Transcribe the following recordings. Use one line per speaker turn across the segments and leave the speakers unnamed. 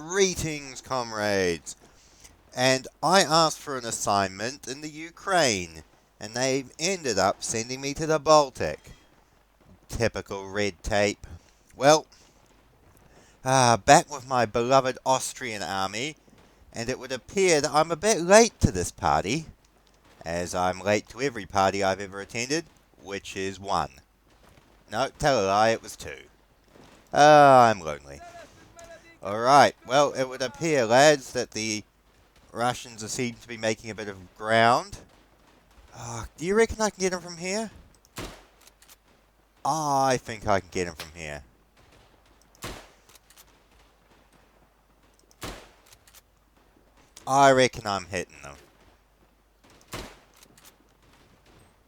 Greetings, comrades! And I asked for an assignment in the Ukraine, and they've ended up sending me to the Baltic. Typical red tape. Well, back with my beloved Austrian army, and it would appear that I'm a bit late to this party, as I'm late to every party I've ever attended, which is one. No, tell a lie, it was two. I'm lonely. Alright, well, it would appear, lads, that the Russians seem to be making a bit of ground. Do you reckon I can get them from here? I think I can get them from here. I reckon I'm hitting them.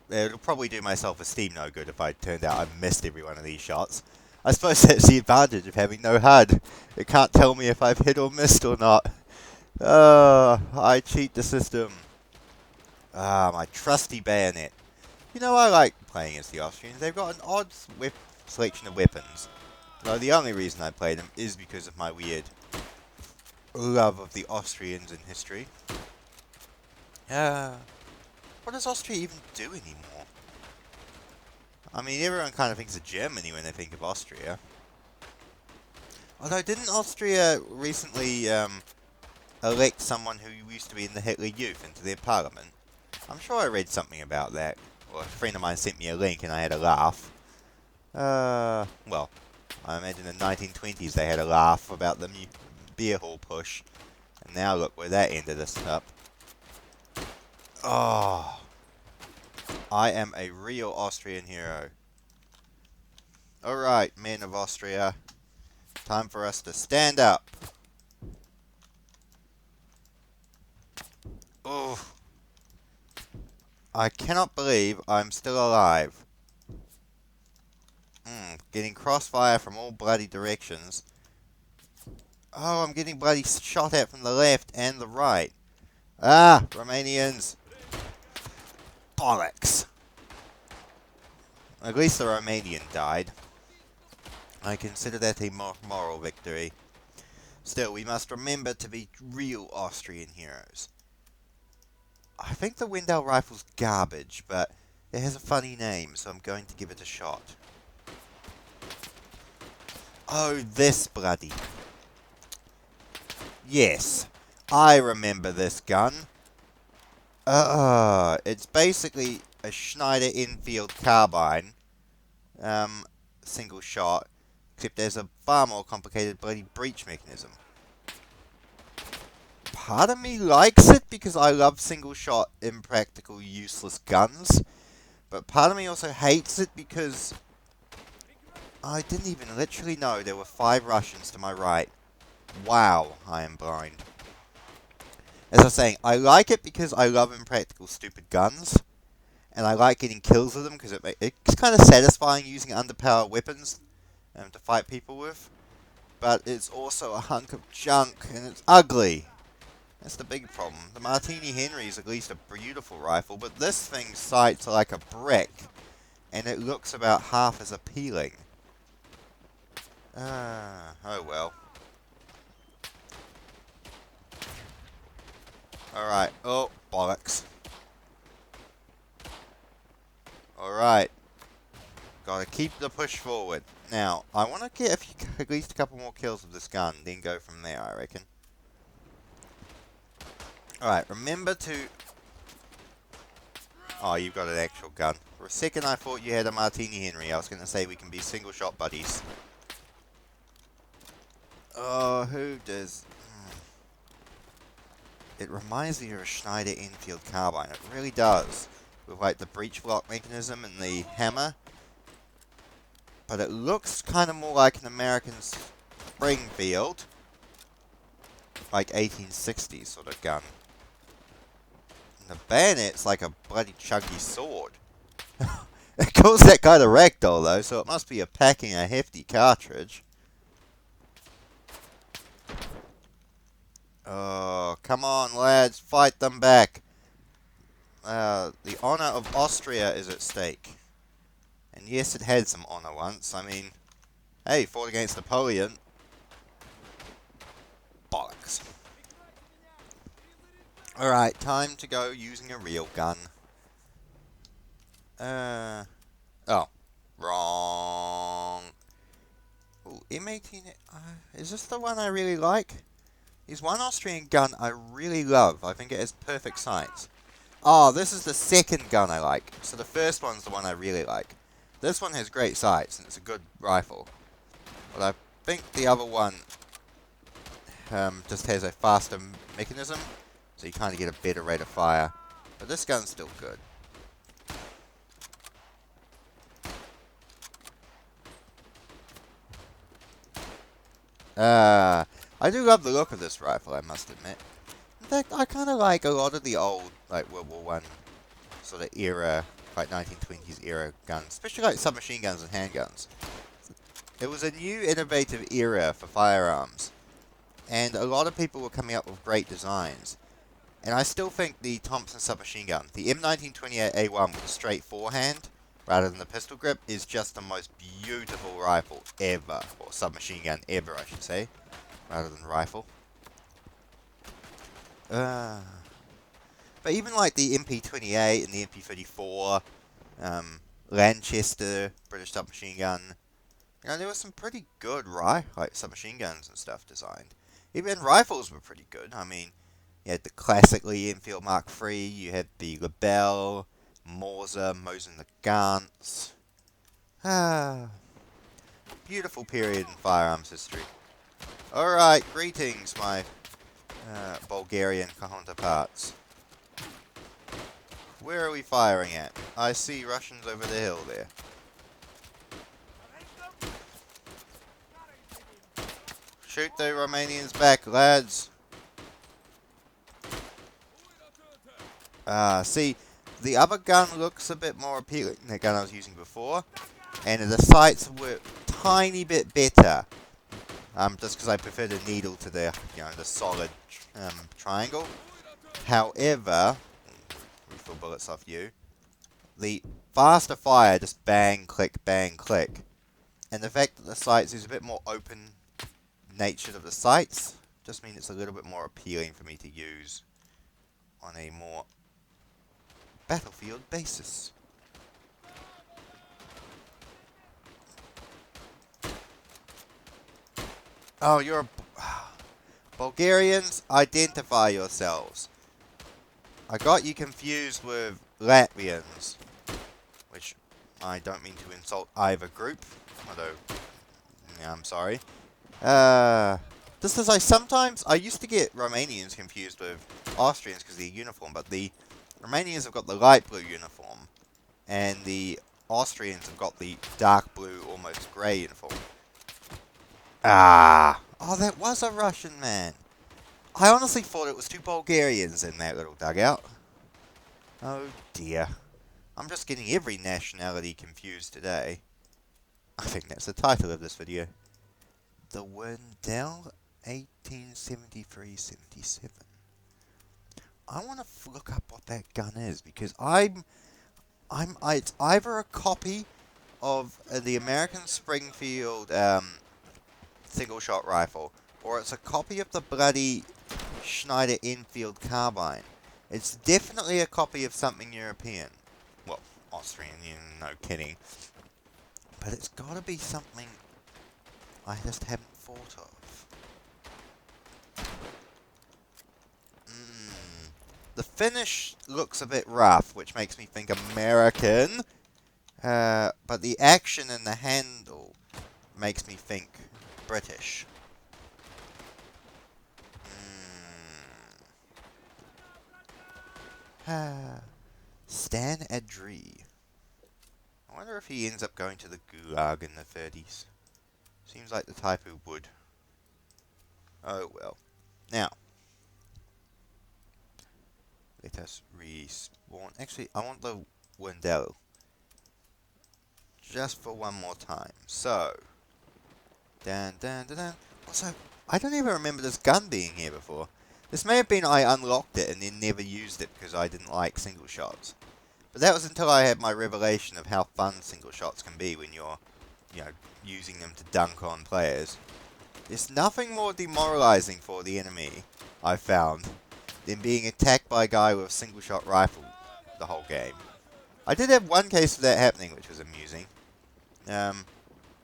It'll probably do my self-esteem no good if I turned out I missed every one of these shots. I suppose that's the advantage of having no HUD. It can't tell me if I've hit or missed or not. I cheat the system. My trusty bayonet. You know, I like playing as the Austrians. They've got an odd selection of weapons. Though the only reason I play them is because of my weird love of the Austrians in history. What does Austria even do anymore? I mean, everyone kind of thinks of Germany when they think of Austria. Although, didn't Austria recently elect someone who used to be in the Hitler Youth into their parliament? I'm sure I read something about that. Or a friend of mine sent me a link and I had a laugh. Well, I imagine in the 1920s they had a laugh about the beer hall push. And now look where that ended us up. Oh, I am a real Austrian hero. Alright, men of Austria. Time for us to stand up. Oh, I cannot believe I'm still alive. Getting crossfire from all bloody directions. Oh, I'm getting bloody shot at from the left and the right. Romanians. Bollocks. At least the Romanian died. I consider that a moral victory. Still, we must remember to be real Austrian heroes. I think the Wendell rifle's garbage, but it has a funny name, so I'm going to give it a shot. Oh, this bloody... Yes, I remember this gun. It's basically a Schneider Enfield carbine, single shot, except there's a far more complicated bloody breech mechanism. Part of me likes it because I love single shot, impractical, useless guns, but part of me also hates it because I didn't even literally know there were 5 Russians to my right. Wow, I am blind. As I was saying, I like it because I love impractical, stupid guns. And I like getting kills with them because it's kind of satisfying using underpowered weapons to fight people with. But it's also a hunk of junk and it's ugly. That's the big problem. The Martini Henry is at least a beautiful rifle, but this thing sights like a brick. And it looks about half as appealing. Oh well. Alright. Oh, bollocks. Alright. Gotta keep the push forward. Now, I want to get at least a couple more kills with this gun, then go from there, I reckon. Alright, remember to... Oh, you've got an actual gun. For a second I thought you had a Martini Henry. I was going to say we can be single shot buddies. Oh, who does... It reminds me of a Schneider Enfield carbine. It really does. With like the breech block mechanism and the hammer. But it looks kind of more like an American Springfield. Like 1860s sort of gun. And the bayonet's like a bloody chunky sword. It calls that kind of ragdoll though, so it must be packing a hefty cartridge. Oh, come on, lads. Fight them back. The honor of Austria is at stake. And yes, it had some honor once. I mean, hey, fought against Napoleon. Alright, time to go using a real gun. Oh. Wrong. Ooh, M18, is this the one I really like? There's one Austrian gun I really love. I think it has perfect sights. Oh, this is the second gun I like. So the first one's the one I really like. This one has great sights, and it's a good rifle. But I think the other one just has a faster mechanism, so you kind of get a better rate of fire. But this gun's still good. I do love the look of this rifle, I must admit. In fact, I kind of like a lot of the old, like, World War I sort of era, like 1920s era guns, especially like submachine guns and handguns. It was a new, innovative era for firearms, and a lot of people were coming up with great designs. And I still think the Thompson submachine gun, the M1928A1 with a straight forehand, rather than the pistol grip, is just the most beautiful rifle ever, or submachine gun ever, I should say, rather than rifle. But even like the MP28 and the MP34, Lanchester, British submachine gun, you know, there were some pretty good like submachine guns and stuff designed. Even rifles were pretty good. I mean, you had the classic Lee Enfield Mark III, you had the Lebel, Moser and the Gantz. Beautiful period in firearms history. Alright, greetings, my Bulgarian counterparts. Where are we firing at? I see Russians over the hill there. Shoot the Romanians back, lads. See, the other gun looks a bit more appealing than the gun I was using before, and the sights were a tiny bit better. Just because I prefer the needle to the, the solid triangle. However, refill bullets off you. The faster fire, just bang, click, and the fact that the sights is a bit more open nature of the sights, just means it's a little bit more appealing for me to use on a more battlefield basis. Oh, you're Bulgarians, identify yourselves. I got you confused with Latvians, which I don't mean to insult either group, although, yeah, I'm sorry. Just as I used to get Romanians confused with Austrians because of their uniform, but the Romanians have got the light blue uniform, and the Austrians have got the dark blue, almost grey uniform. Oh, that was a Russian man. I honestly thought it was two Bulgarians in that little dugout. Oh dear. I'm just getting every nationality confused today. I think that's the title of this video. The Wendell 1873-77. I want to look up what that gun is, because it's either a copy of the American Springfield single-shot rifle, or it's a copy of the bloody Schneider Enfield carbine. It's definitely a copy of something European. Well, Austrian, no kidding. But it's got to be something I just haven't thought of. The finish looks a bit rough, which makes me think American. But the action in the handle makes me think British. Stan Adri. I wonder if he ends up going to the Gulag in the 30s. Seems like the type who would. Oh well. Now, let us respawn. Actually, I want the Wendell. Just for one more time. So, Also, I don't even remember this gun being here before. This may have been I unlocked it and then never used it because I didn't like single shots. But that was until I had my revelation of how fun single shots can be when you're, using them to dunk on players. There's nothing more demoralizing for the enemy, I've found, than being attacked by a guy with a single-shot rifle the whole game. I did have one case of that happening, which was amusing. I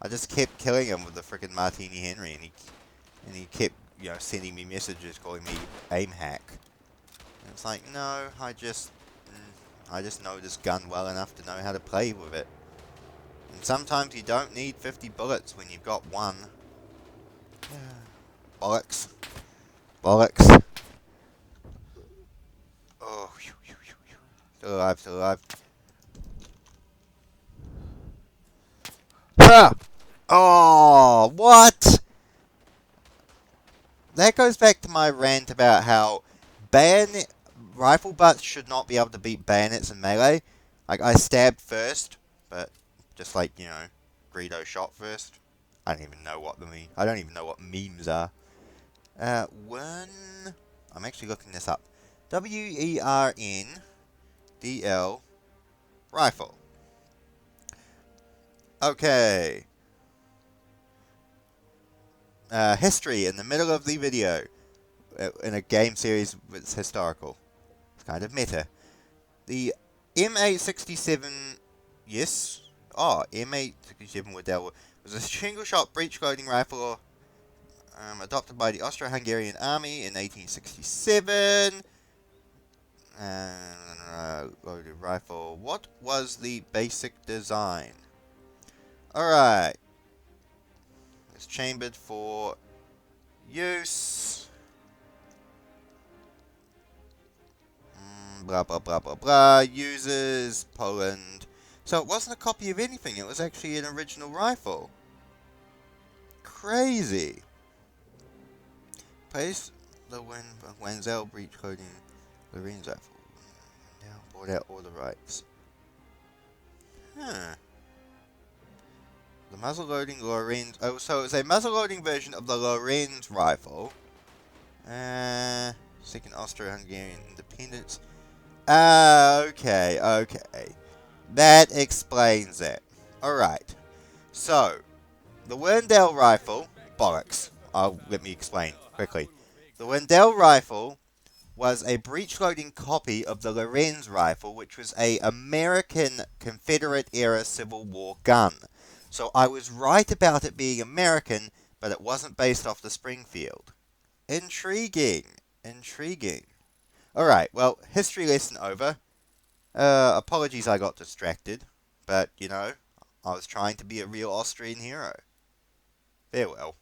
just kept killing him with the frickin' Martini Henry, and he kept, you know, sending me messages calling me aim hack. And it's like, no, I just know this gun well enough to know how to play with it. And sometimes you don't need 50 bullets when you've got one. Bollocks. Bollocks. Oh, still alive, still alive. Ah! Oh, what? That goes back to my rant about how rifle butts should not be able to beat bayonets in melee. Like, I stabbed first, but just like, you know, Greedo shot first. I don't even know what memes are. I'm actually looking this up. WERNDL rifle. Okay. History in the middle of the video. In a game series that's historical. It's kind of meta. The M867, yes. Oh, M867 Waddell was a single-shot breech-loading rifle adopted by the Austro-Hungarian Army in 1867. Loaded rifle. What was the basic design? Alright. It's chambered for use. Blah, blah, blah, blah, blah. Users, Poland. So it wasn't a copy of anything. It was actually an original rifle. Crazy. Place the Wenzel breech loading Lorenz rifle. Now bought out all the rights. Huh. The muzzle loading Lorenz. Oh, so it's a muzzle loading version of the Lorenz rifle. Second Austro-Hungarian independence. Okay, okay. That explains it. Alright. So, the Wendell rifle, bollocks. Let me explain quickly. The Wendell rifle was a breech-loading copy of the Lorenz rifle, which was a American Confederate-era Civil War gun. So I was right about it being American, but it wasn't based off the Springfield. Intriguing. Intriguing. Alright, well, history lesson over. Apologies I got distracted, but, you know, I was trying to be a real Austrian hero. Farewell.